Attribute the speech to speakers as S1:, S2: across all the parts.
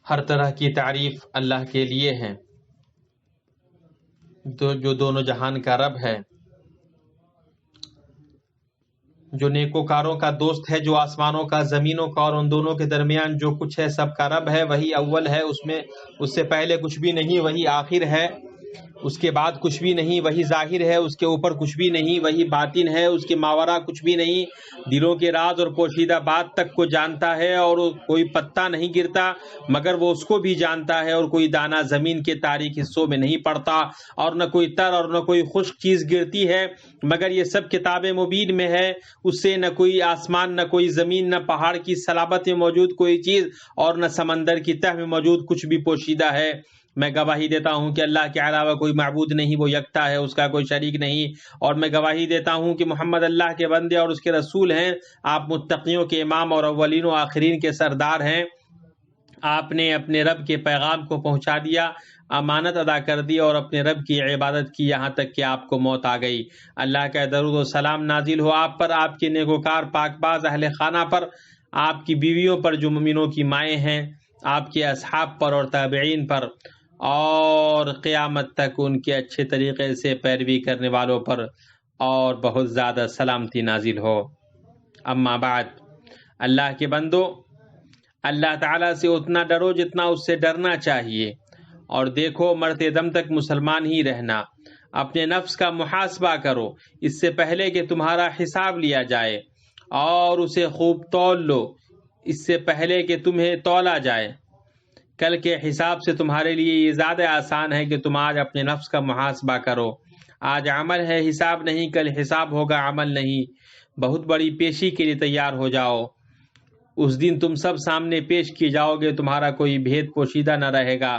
S1: ہر طرح کی تعریف اللہ کے لیے ہے جو دونوں جہان کا رب ہے، جو نیکوکاروں کا دوست ہے، جو آسمانوں کا، زمینوں کا اور ان دونوں کے درمیان جو کچھ ہے سب کا رب ہے۔ وہی اول ہے، اس سے پہلے کچھ بھی نہیں، وہی آخر ہے، اس کے بعد کچھ بھی نہیں، وہی ظاہر ہے، اس کے اوپر کچھ بھی نہیں، وہی باطن ہے، اس کے ماوراء کچھ بھی نہیں، دلوں کے راز اور پوشیدہ بات تک کو جانتا ہے، اور کوئی پتا نہیں گرتا مگر وہ اس کو بھی جانتا ہے، اور کوئی دانہ زمین کے تاریک حصوں میں نہیں پڑتا، اور نہ کوئی تر اور نہ کوئی خشک چیز گرتی ہے مگر یہ سب کتاب مبین میں ہے۔ اس سے نہ کوئی آسمان، نہ کوئی زمین، نہ پہاڑ کی صلابت میں موجود کوئی چیز، اور نہ سمندر کی تہ میں موجود کچھ بھی پوشیدہ ہے۔ میں گواہی دیتا ہوں کہ اللہ کے علاوہ کوئی معبود نہیں، وہ یکتا ہے، اس کا کوئی شریک نہیں، اور میں گواہی دیتا ہوں کہ محمد اللہ کے بندے اور اس کے رسول ہیں۔ آپ متقیوں کے امام اور اولین و آخرین کے سردار ہیں۔ آپ نے اپنے رب کے پیغام کو پہنچا دیا، امانت ادا کر دی اور اپنے رب کی عبادت کی یہاں تک کہ آپ کو موت آ گئی۔ اللہ کا درود و سلام نازل ہو آپ پر، آپ کے نیکوکار پاک باز اہل خانہ پر، آپ کی بیویوں پر جو مومنوں کی مائیں ہیں، آپ کے اصحاب پر اور تابعین پر، اور قیامت تک ان کے اچھے طریقے سے پیروی کرنے والوں پر اور بہت زیادہ سلامتی نازل ہو۔ اما بعد، اللہ کے بندو، اللہ تعالیٰ سے اتنا ڈرو جتنا اس سے ڈرنا چاہیے، اور دیکھو مرتے دم تک مسلمان ہی رہنا۔ اپنے نفس کا محاسبہ کرو اس سے پہلے کہ تمہارا حساب لیا جائے، اور اسے خوب تول لو اس سے پہلے کہ تمہیں تولا جائے۔ کل کے حساب سے تمہارے لیے یہ زیادہ آسان ہے کہ تم آج اپنے نفس کا محاسبہ کرو۔ آج عمل ہے، حساب نہیں، کل حساب ہوگا، عمل نہیں۔ بہت بڑی پیشی کے لیے تیار ہو جاؤ، اس دن تم سب سامنے پیش کیے جاؤ گے، تمہارا کوئی بھید پوشیدہ نہ رہے گا۔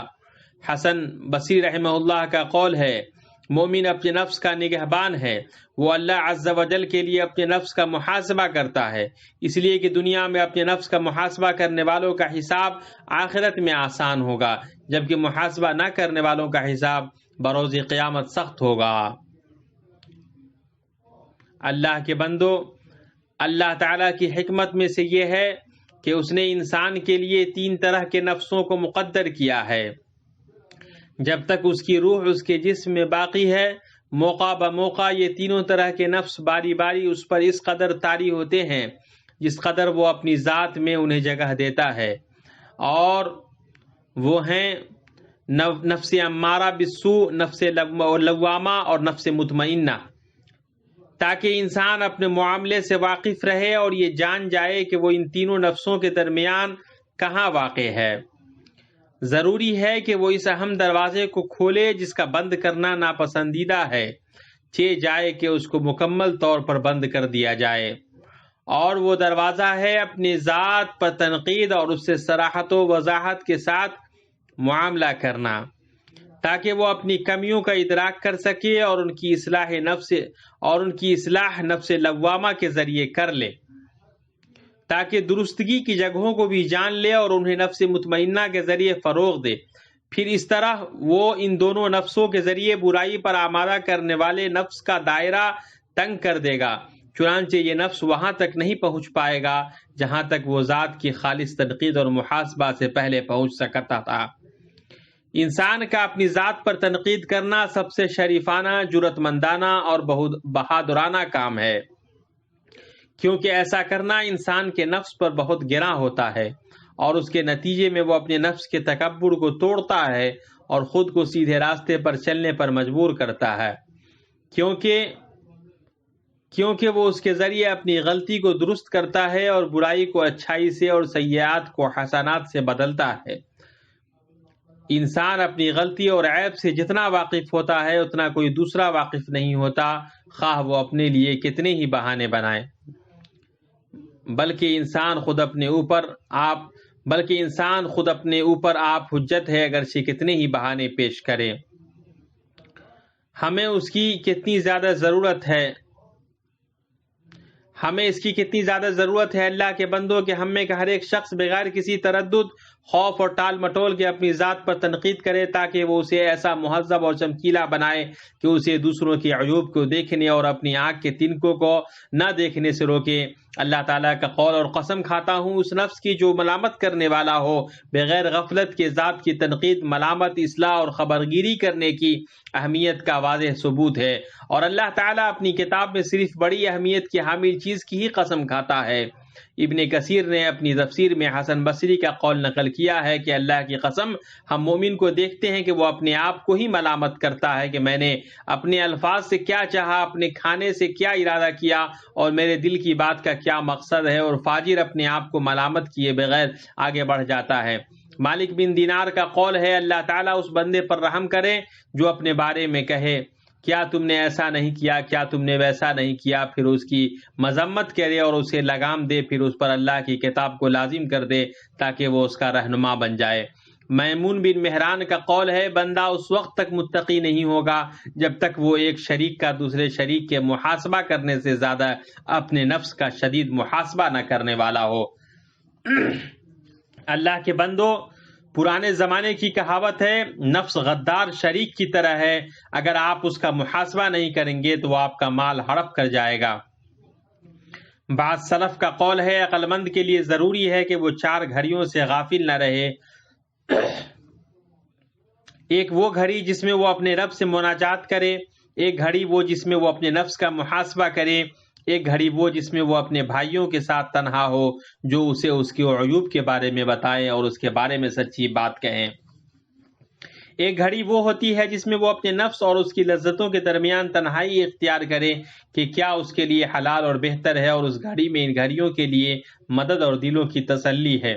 S1: حسن بصری رحمہ اللہ کا قول ہے، مومن اپنے نفس کا نگہبان ہے، وہ اللہ عز و جل کے لیے اپنے نفس کا محاسبہ کرتا ہے، اس لیے کہ دنیا میں اپنے نفس کا محاسبہ کرنے والوں کا حساب آخرت میں آسان ہوگا، جبکہ محاسبہ نہ کرنے والوں کا حساب بروز قیامت سخت ہوگا۔ اللہ کے بندو، اللہ تعالیٰ کی حکمت میں سے یہ ہے کہ اس نے انسان کے لیے 3 طرح کے نفسوں کو مقدر کیا ہے۔ جب تک اس کی روح اس کے جسم میں باقی ہے، موقع بموقع یہ تینوں طرح کے نفس باری باری اس پر اس قدر طاری ہوتے ہیں جس قدر وہ اپنی ذات میں انہیں جگہ دیتا ہے، اور وہ ہیں نفس امارہ بالسوء، نفس لوامہ اور نفس مطمئنہ، تاکہ انسان اپنے معاملے سے واقف رہے اور یہ جان جائے کہ وہ ان تینوں نفسوں کے درمیان کہاں واقع ہے۔ ضروری ہے کہ وہ اس اہم دروازے کو کھولے جس کا بند کرنا ناپسندیدہ ہے، جائے کہ اس کو مکمل طور پر بند کر دیا جائے، اور وہ دروازہ ہے اپنی ذات پر تنقید اور اس سے صراحت و وضاحت کے ساتھ معاملہ کرنا، تاکہ وہ اپنی کمیوں کا ادراک کر سکے اور ان کی اصلاح نفس لوامہ کے ذریعے کر لے، تاکہ درستگی کی جگہوں کو بھی جان لے اور انہیں نفس مطمئنہ کے ذریعے فروغ دے۔ پھر اس طرح وہ ان دونوں نفسوں کے ذریعے برائی پر آمادہ کرنے والے نفس کا دائرہ تنگ کر دے گا، چنانچہ یہ نفس وہاں تک نہیں پہنچ پائے گا جہاں تک وہ ذات کی خالص تنقید اور محاسبہ سے پہلے پہنچ سکتا تھا۔ انسان کا اپنی ذات پر تنقید کرنا سب سے شریفانہ، جرأت مندانہ اور بہت بہادرانہ کام ہے، کیونکہ ایسا کرنا انسان کے نفس پر بہت گراں ہوتا ہے، اور اس کے نتیجے میں وہ اپنے نفس کے تکبر کو توڑتا ہے اور خود کو سیدھے راستے پر چلنے پر مجبور کرتا ہے، کیونکہ وہ اس کے ذریعے اپنی غلطی کو درست کرتا ہے اور برائی کو اچھائی سے اور سیئات کو حسنات سے بدلتا ہے۔ انسان اپنی غلطی اور عیب سے جتنا واقف ہوتا ہے اتنا کوئی دوسرا واقف نہیں ہوتا، خواہ وہ اپنے لیے کتنے ہی بہانے بنائے، بلکہ انسان خود اپنے اوپر آپ حجت ہے، اگرچہ کتنے ہی بہانے پیش کرے۔ ہمیں اس کی کتنی زیادہ ضرورت ہے اللہ کے بندوں کہ ہم میں کا ہر ایک شخص بغیر کسی تردد، خوف اور ٹال مٹول کے اپنی ذات پر تنقید کرے، تاکہ وہ اسے ایسا مہذب اور چمکیلا بنائے کہ اسے دوسروں کے عیوب کو دیکھنے اور اپنی آنکھ کے تنکوں کو نہ دیکھنے سے روکے، اللہ تعالیٰ کا قول اور قسم کھاتا ہوں اس نفس کی جو ملامت کرنے والا ہو بغیر غفلت کے ذات کی تنقید، ملامت، اصلاح اور خبرگیری کرنے کی اہمیت کا واضح ثبوت ہے، اور اللہ تعالیٰ اپنی کتاب میں صرف بڑی اہمیت کی حامل چیز کی ہی قسم کھاتا ہے۔ ابن کثیر نے اپنی تفسیر میں حسن بصری کا قول نقل کیا ہے کہ اللہ کی قسم، ہم مومن کو دیکھتے ہیں کہ وہ اپنے آپ کو ہی ملامت کرتا ہے کہ میں نے اپنے الفاظ سے کیا چاہا، اپنے کھانے سے کیا ارادہ کیا اور میرے دل کی بات کا کیا مقصد ہے، اور فاجر اپنے آپ کو ملامت کیے بغیر آگے بڑھ جاتا ہے۔ مالک بن دینار کا قول ہے، اللہ تعالیٰ اس بندے پر رحم کرے جو اپنے بارے میں کہے کیا تم نے ایسا نہیں کیا، کیا تم نے ویسا نہیں کیا، پھر اس کی مذمت کرے اور اسے لگام دے، پھر اس پر اللہ کی کتاب کو لازم کر دے تاکہ وہ اس کا رہنما بن جائے۔ میمون بن مہران کا قول ہے، بندہ اس وقت تک متقی نہیں ہوگا جب تک وہ ایک شریک کا دوسرے شریک کے محاسبہ کرنے سے زیادہ اپنے نفس کا شدید محاسبہ نہ کرنے والا ہو۔ اللہ کے بندو، پرانے زمانے کی کہاوت ہے، نفس غدار شریک کی طرح ہے، اگر آپ اس کا محاسبہ نہیں کریں گے تو وہ آپ کا مال ہڑپ کر جائے گا۔ بعض سلف کا قول ہے، عقل مند کے لیے ضروری ہے کہ وہ 4 گھڑیوں سے غافل نہ رہے۔ ایک وہ گھڑی جس میں وہ اپنے رب سے مناجات کرے، ایک گھڑی وہ جس میں وہ اپنے نفس کا محاسبہ کرے، ایک گھڑی وہ جس میں وہ اپنے بھائیوں کے ساتھ تنہا ہو جو اسے اس کے عیوب کے بارے میں بتائیں اور اس کے بارے میں سچی بات کہیں۔ ایک گھڑی وہ ہوتی ہے جس میں وہ اپنے نفس اور اس کی لذتوں کے درمیان تنہائی اختیار کرے کہ کیا اس کے لیے حلال اور بہتر ہے، اور اس گھڑی میں ان گھڑیوں کے لیے مدد اور دلوں کی تسلی ہے۔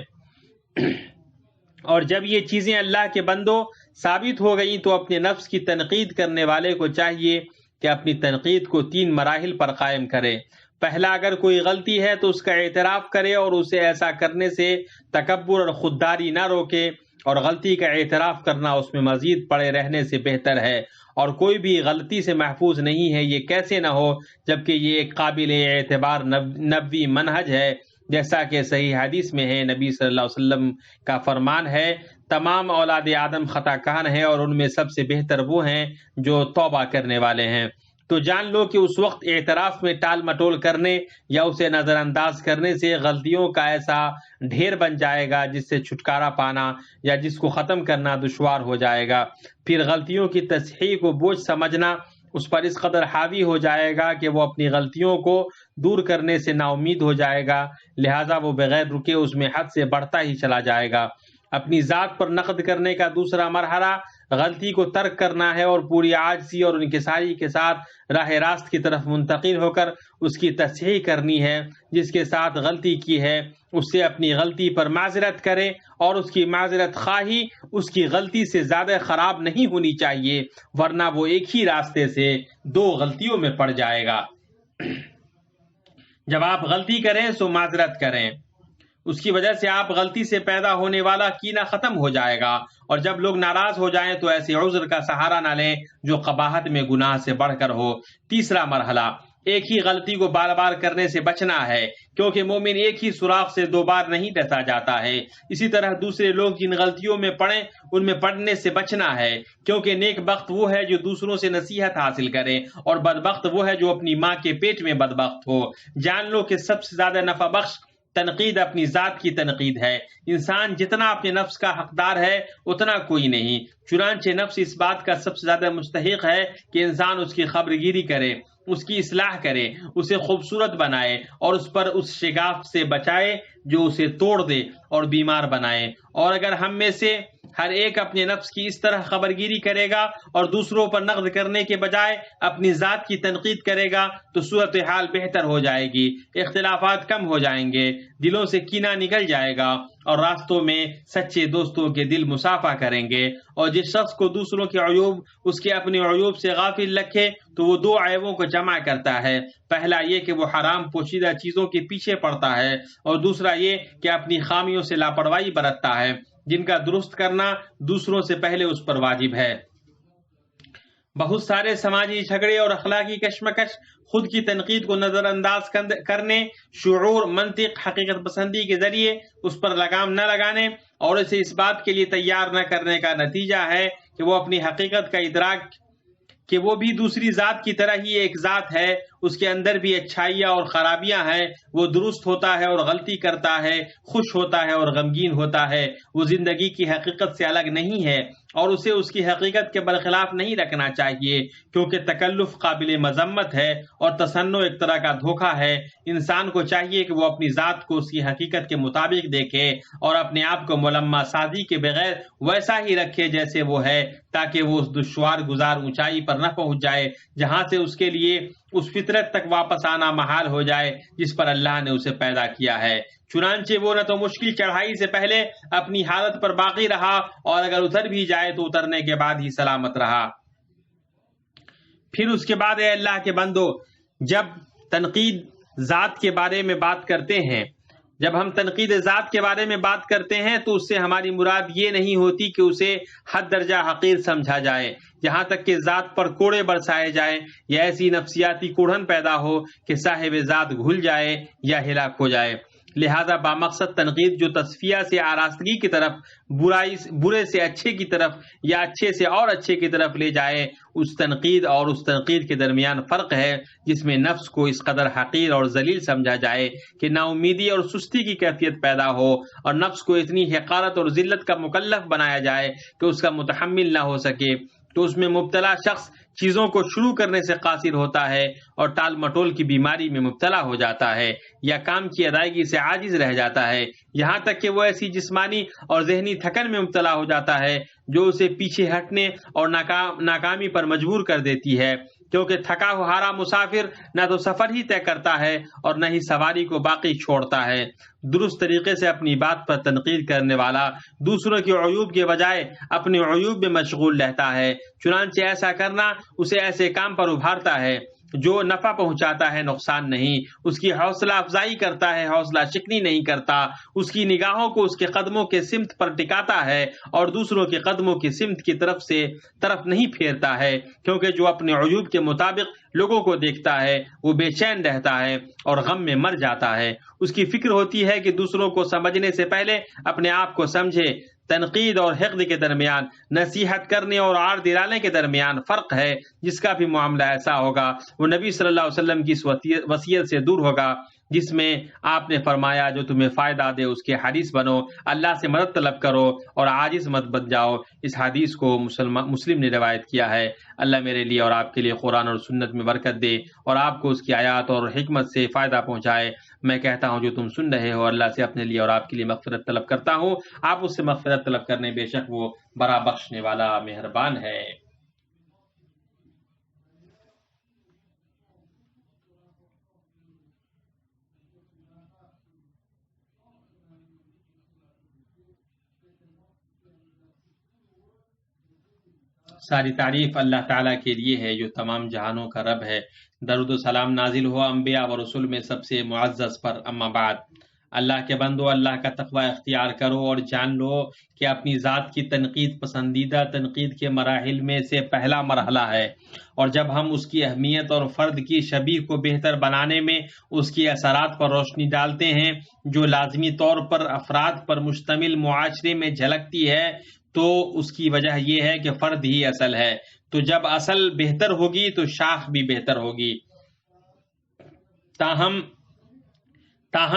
S1: اور جب یہ چیزیں اللہ کے بندوں ثابت ہو گئیں تو اپنے نفس کی تنقید کرنے والے کو چاہیے کہ اپنی تنقید کو 3 مراحل پر قائم کرے۔ پہلا، اگر کوئی غلطی ہے تو اس کا اعتراف کرے اور اسے ایسا کرنے سے تکبر اور خودداری نہ روکے، اور غلطی کا اعتراف کرنا اس میں مزید پڑے رہنے سے بہتر ہے، اور کوئی بھی غلطی سے محفوظ نہیں ہے، یہ کیسے نہ ہو جبکہ یہ ایک قابل اعتبار نبوی منہج ہے، جیسا کہ صحیح حدیث میں ہے۔ نبی صلی اللہ علیہ وسلم کا فرمان ہے، تمام اولاد آدم خطا کار ہیں اور ان میں سب سے بہتر وہ ہیں جو توبہ کرنے والے ہیں۔ تو جان لو کہ اس وقت اعتراف میں ٹال مٹول کرنے یا اسے نظر انداز کرنے سے غلطیوں کا ایسا ڈھیر بن جائے گا جس سے چھٹکارا پانا یا جس کو ختم کرنا دشوار ہو جائے گا۔ پھر غلطیوں کی تصحیح کو بوجھ سمجھنا اس پر اس قدر حاوی ہو جائے گا کہ وہ اپنی غلطیوں کو دور کرنے سے نا امید ہو جائے گا، لہٰذا وہ بغیر رکے اس میں حد سے بڑھتا ہی چلا جائے گا۔ اپنی ذات پر نقد کرنے کا دوسرا مرحلہ غلطی کو ترک کرنا ہے اور پوری عاجزی اور انکساری کے ساتھ راہ راست کی طرف منتقل ہو کر اس کی تصحیح کرنی ہے۔ جس کے ساتھ غلطی کی ہے اس سے اپنی غلطی پر معذرت کرے، اور اس کی معذرت خواہی اس کی غلطی سے زیادہ خراب نہیں ہونی چاہیے، ورنہ وہ ایک ہی راستے سے 2 غلطیوں میں پڑ جائے گا۔ جب آپ غلطی کریں سو معذرت کریں، اس کی وجہ سے آپ غلطی سے پیدا ہونے والا کینہ ختم ہو جائے گا، اور جب لوگ ناراض ہو جائیں تو ایسے عذر کا سہارا نہ لیں جو قباحت میں گناہ سے بڑھ کر ہو۔ تیسرا مرحلہ، ایک ہی غلطی کو بار بار کرنے سے بچنا ہے، کیونکہ مومن ایک ہی سوراخ سے 2 بار نہیں ڈسا جاتا ہے۔ اسی طرح دوسرے لوگ جن غلطیوں میں پڑیں ان میں پڑنے سے بچنا ہے، کیونکہ نیک بخت وہ ہے جو دوسروں سے نصیحت حاصل کرے، اور بدبخت وہ ہے جو اپنی ماں کے پیٹ میں بدبخت ہو۔ جان لو کہ سب سے زیادہ نفع بخش تنقید اپنی ذات کی تنقید ہے۔ انسان جتنا اپنے نفس کا حقدار ہے اتنا کوئی نہیں، چنانچہ نفس اس بات کا سب سے زیادہ مستحق ہے کہ انسان اس کی خبرگیری کرے، اس کی اصلاح کرے، اسے خوبصورت بنائے اور اس پر اس شگاف سے بچائے جو اسے توڑ دے اور بیمار بنائے۔ اور اگر ہم میں سے ہر ایک اپنے نفس کی اس طرح خبرگیری کرے گا اور دوسروں پر نقد کرنے کے بجائے اپنی ذات کی تنقید کرے گا تو صورتحال بہتر ہو جائے گی، اختلافات کم ہو جائیں گے، دلوں سے کینہ نکل جائے گا، اور راستوں میں سچے دوستوں کے دل مسافہ کریں گے۔ اور جس شخص کو دوسروں کے عیوب اس کے اپنے عیوب سے غافل رکھے تو وہ 2 عیبوں کو جمع کرتا ہے۔ پہلا یہ کہ وہ حرام پوشیدہ چیزوں کے پیچھے پڑتا ہے، اور دوسرا یہ کہ اپنی خامیوں سے لاپرواہی برتتا ہے جن کا درست کرنا دوسروں سے پہلے اس پر واجب ہے۔ بہت سارے سماجی جھگڑے اور اخلاقی کشمکش خود کی تنقید کو نظر انداز کرنے، شعور، منطق، حقیقت پسندی کے ذریعے اس پر لگام نہ لگانے اور اسے اس بات کے لیے تیار نہ کرنے کا نتیجہ ہے کہ وہ اپنی حقیقت کا ادراک کہ وہ بھی دوسری ذات کی طرح ہی ایک ذات ہے اس کے اندر بھی اچھائیاں اور خرابیاں ہیں، وہ درست ہوتا ہے اور غلطی کرتا ہے، خوش ہوتا ہے اور غمگین ہوتا ہے، وہ زندگی کی حقیقت سے الگ نہیں ہے اور اسے اس کی حقیقت کے برخلاف نہیں رکھنا چاہیے، کیونکہ تکلف قابل مذمت ہے اور تصنع ایک طرح کا دھوکہ ہے۔ انسان کو چاہیے کہ وہ اپنی ذات کو اس کی حقیقت کے مطابق دیکھے اور اپنے آپ کو ملمع سازی کے بغیر ویسا ہی رکھے جیسے وہ ہے، تاکہ وہ اس دشوار گزار اونچائی پر نہ پہنچ جائے جہاں سے اس کے لیے اس فطرت تک واپس آنا محال ہو جائے جس پر اللہ نے اسے پیدا کیا ہے۔ چنانچہ وہ نہ تو مشکل چڑھائی سے پہلے اپنی حالت پر باقی رہا اور اگر اتر بھی جائے تو اترنے کے بعد ہی سلامت رہا۔ پھر اس کے بعد اے اللہ کے بندو، جب تنقید ذات کے بارے میں بات کرتے ہیں، جب ہم تنقید ذات کے بارے میں بات کرتے ہیں تو اس سے ہماری مراد یہ نہیں ہوتی کہ اسے حد درجہ حقیر سمجھا جائے، یہاں تک کہ ذات پر کوڑے برسائے جائیں یا ایسی نفسیاتی کوڑھن پیدا ہو کہ صاحب ذات گھل جائے یا ہلاک ہو جائے۔ لہذا بامقصد تنقید جو تصفیہ سے آراستگی کی طرف، برے سے اچھے کی طرف یا اچھے سے اور اچھے کی طرف لے جائے، اس تنقید اور اس تنقید کے درمیان فرق ہے جس میں نفس کو اس قدر حقیر اور ذلیل سمجھا جائے کہ نا امیدی اور سستی کی کیفیت پیدا ہو اور نفس کو اتنی حقارت اور ذلت کا مکلف بنایا جائے کہ اس کا متحمل نہ ہو سکے، تو اس میں مبتلا شخص چیزوں کو شروع کرنے سے قاصر ہوتا ہے اور ٹال مٹول کی بیماری میں مبتلا ہو جاتا ہے یا کام کی ادائیگی سے عاجز رہ جاتا ہے، یہاں تک کہ وہ ایسی جسمانی اور ذہنی تھکن میں مبتلا ہو جاتا ہے جو اسے پیچھے ہٹنے اور ناکامی پر مجبور کر دیتی ہے، کیونکہ تھکا ہارا مسافر نہ تو سفر ہی طے کرتا ہے اور نہ ہی سواری کو باقی چھوڑتا ہے۔ درست طریقے سے اپنی بات پر تنقید کرنے والا دوسروں کے عیوب کے بجائے اپنے عیوب میں مشغول رہتا ہے، چنانچہ ایسا کرنا اسے ایسے کام پر ابھارتا ہے جو نفع پہنچاتا ہے، نقصان نہیں، اس کی حوصلہ افزائی کرتا ہے، حوصلہ شکنی نہیں کرتا، اس کی نگاہوں کو اس کے قدموں کے سمت پر ٹکاتا ہے اور دوسروں کے قدموں کی سمت کی طرف نہیں پھیرتا ہے، کیونکہ جو اپنے عیوب کے مطابق لوگوں کو دیکھتا ہے وہ بے چین رہتا ہے اور غم میں مر جاتا ہے۔ اس کی فکر ہوتی ہے کہ دوسروں کو سمجھنے سے پہلے اپنے آپ کو سمجھے۔ تنقید اور حقد کے درمیان، نصیحت کرنے اور آڑ دلانے کے درمیان فرق ہے۔ جس کا بھی معاملہ ایسا ہوگا وہ نبی صلی اللہ علیہ وسلم کی اس وصیت سے دور ہوگا جس میں آپ نے فرمایا جو تمہیں فائدہ دے اس کے حریص بنو، اللہ سے مدد طلب کرو اور عاجز مت بن جاؤ۔ اس حدیث کو مسلم نے روایت کیا ہے۔ اللہ میرے لیے اور آپ کے لیے قرآن اور سنت میں برکت دے اور آپ کو اس کی آیات اور حکمت سے فائدہ پہنچائے۔ میں کہتا ہوں جو تم سن رہے ہو، اللہ سے اپنے لیے اور آپ کے لیے مغفرت طلب کرتا ہوں۔ آپ اس سے مغفرت طلب کرنے بے شک وہ بڑا بخشنے والا مہربان ہے۔ ساری تعریف اللہ تعالیٰ کے لیے ہے جو تمام جہانوں کا رب ہے۔ درود و سلام نازل ہوا انبیاء و رسول میں سب سے معزز پر، اما بعد۔ اللہ کے بندو، اللہ کا تقوی اختیار کرو اور جان لو کہ اپنی ذات کی تنقید پسندیدہ تنقید کے مراحل میں سے پہلا مرحلہ ہے، اور جب ہم اس کی اہمیت اور فرد کی شبیہ کو بہتر بنانے میں اس کی اثرات پر روشنی ڈالتے ہیں جو لازمی طور پر افراد پر مشتمل معاشرے میں جھلکتی ہے، تو اس کی وجہ یہ ہے کہ فرد ہی اصل ہے۔ تو جب اصل بہتر ہوگی تو شاخ بھی بہتر ہوگی۔ تاہم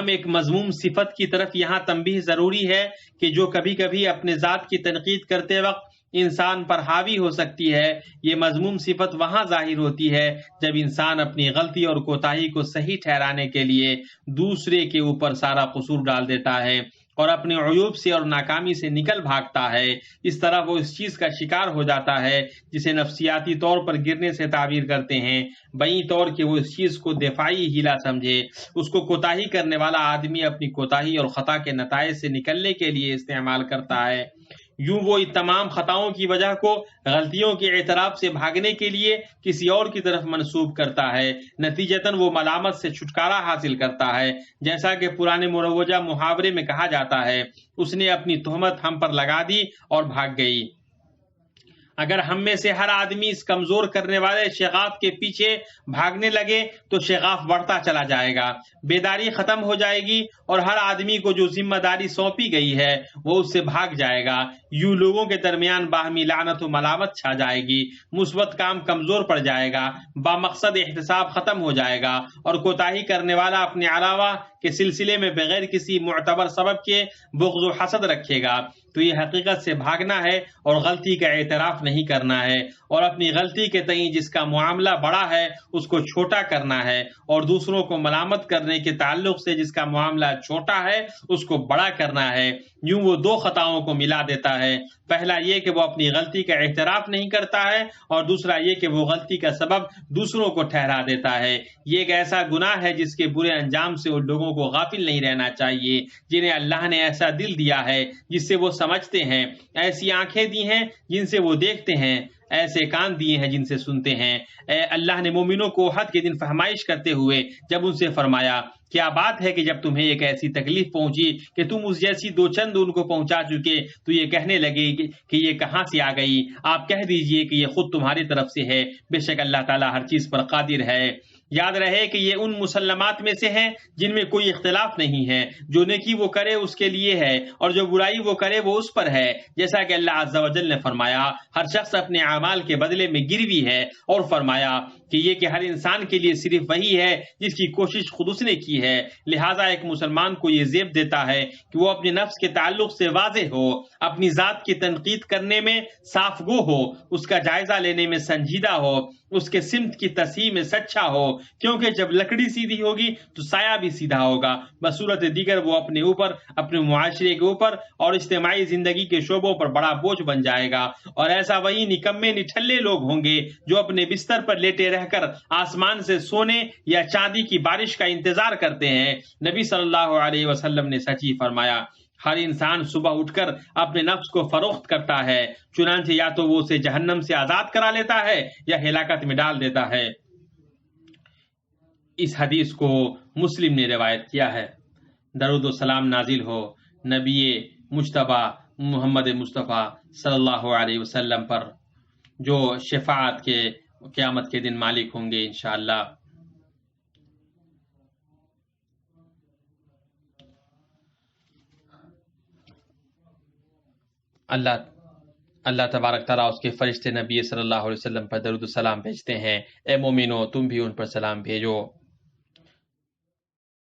S1: ایک مذموم صفت کی طرف یہاں تنبیہ ضروری ہے کہ جو کبھی کبھی اپنے ذات کی تنقید کرتے وقت انسان پر حاوی ہو سکتی ہے۔ یہ مذموم صفت وہاں ظاہر ہوتی ہے جب انسان اپنی غلطی اور کوتاہی کو صحیح ٹھہرانے کے لیے دوسرے کے اوپر سارا قصور ڈال دیتا ہے اور اپنے عیوب سے اور ناکامی سے نکل بھاگتا ہے۔ اس طرح وہ اس چیز کا شکار ہو جاتا ہے جسے نفسیاتی طور پر گرنے سے تعبیر کرتے ہیں، بئیں طور کہ وہ اس چیز کو دفاعی ہیلا سمجھے۔ اس کو کوتاہی کرنے والا آدمی اپنی کوتاہی اور خطا کے نتائج سے نکلنے کے لیے استعمال کرتا ہے۔ یوں وہ تمام خطاؤں کی وجہ کو غلطیوں کے اعتراف سے بھاگنے کے لیے کسی اور کی طرف منسوب کرتا ہے، نتیجتاً وہ ملامت سے چھٹکارا حاصل کرتا ہے۔ جیسا کہ پرانے مروجہ محاورے میں کہا جاتا ہے، اس نے اپنی تہمت ہم پر لگا دی اور بھاگ گئی۔ اگر ہم میں سے ہر آدمی اس کمزور کرنے والے شغاف کے پیچھے بھاگنے لگے تو شغاف بڑھتا چلا جائے گا، بیداری ختم ہو جائے گی اور ہر آدمی کو جو ذمہ داری سونپی گئی ہے وہ اس سے بھاگ جائے گا۔ یوں لوگوں کے درمیان باہمی لعنت و ملامت چھا جائے گی، مثبت کام کمزور پڑ جائے گا، بامقصد احتساب ختم ہو جائے گا اور کوتاہی کرنے والا اپنے علاوہ کے سلسلے میں بغیر کسی معتبر سبب کے بغض و حسد رکھے گا۔ تو یہ حقیقت سے بھاگنا ہے اور غلطی کا اعتراف نہیں کرنا ہے، اور اپنی غلطی کے تئیں جس کا معاملہ بڑا ہے اس کو چھوٹا کرنا ہے، اور دوسروں کو ملامت کرنے کے تعلق سے جس کا معاملہ چھوٹا ہے اس کو بڑا کرنا ہے۔ یوں وہ دو خطاؤں کو ملا دیتا ہے، پہلا یہ کہ وہ اپنی غلطی کا اعتراف نہیں کرتا ہے، اور دوسرا یہ کہ وہ غلطی کا سبب دوسروں کو ٹھہرا دیتا ہے۔ یہ ایک ایسا گناہ ہے جس کے برے انجام سے ان لوگوں کو غافل نہیں رہنا چاہیے جنہیں اللہ نے ایسا دل دیا ہے جس سے وہ سمجھتے ہیں، ایسی آنکھیں دی ہیں جن سے وہ دیکھتے ہیں، ایسے کان دیے ہیں جن سے سنتے ہیں۔ اے اللہ نے مومنوں کو احد کے دن فہمائش کرتے ہوئے جب ان سے فرمایا، کیا بات ہے کہ جب تمہیں ایک ایسی تکلیف پہنچی کہ تم اس جیسی دو چند ان کو پہنچا چکے تو یہ کہنے لگے کہ یہ کہاں سے آ گئی؟ آپ کہہ دیجئے کہ یہ خود تمہاری طرف سے ہے، بے شک اللہ تعالیٰ ہر چیز پر قادر ہے۔ یاد رہے کہ یہ ان مسلمات میں سے ہیں جن میں کوئی اختلاف نہیں ہے، جو نیکی وہ کرے اس کے لیے ہے اور جو برائی وہ کرے وہ اس پر ہے، جیسا کہ اللہ عز و جل نے فرمایا ہر شخص اپنے اعمال کے بدلے میں گروی ہے، اور فرمایا کہ یہ کہ ہر انسان کے لیے صرف وہی ہے جس کی کوشش خود اس نے کی ہے۔ لہٰذا ایک مسلمان کو یہ زیب دیتا ہے کہ وہ اپنے نفس کے تعلق سے واضح ہو، اپنی ذات کی تنقید کرنے میں صاف گو ہو، اس کا جائزہ لینے میں سنجیدہ ہو، اس کے سمت کی تصحیح میں سچا ہو، کیونکہ جب لکڑی سیدھی ہوگی تو سایہ بھی سیدھا ہوگا۔ بصورت دیگر وہ اپنے اوپر، اپنے معاشرے کے اوپر اور اجتماعی زندگی کے شعبوں پر بڑا بوجھ بن جائے گا، اور ایسا وہی نکمے نٹھلے لوگ ہوں گے جو اپنے بستر پر لیٹے رہ کر آسمان سے سونے یا چاندی کی بارش کا انتظار کرتے ہیں۔ نبی صلی اللہ علیہ وسلم نے سچ ہی فرمایا، ہر انسان صبح اٹھ کر اپنے نفس کو فروخت کرتا ہے، چنانچہ یا تو وہ اسے جہنم سے آزاد کرا لیتا ہے یا ہلاکت میں ڈال دیتا ہے۔ اس حدیث کو مسلم نے روایت کیا ہے۔ درود و سلام نازل ہو نبی مجتبی محمد مصطفیٰ صلی اللہ علیہ وسلم پر، جو شفاعت کے قیامت کے دن مالک ہوں گے انشاءاللہ۔ اللہ تبارک تعالیٰ اس کے فرشتے نبی صلی اللہ علیہ وسلم پر درود و سلام بھیجتے ہیں۔ اے مومنو تم بھی ان پر سلام بھیجو۔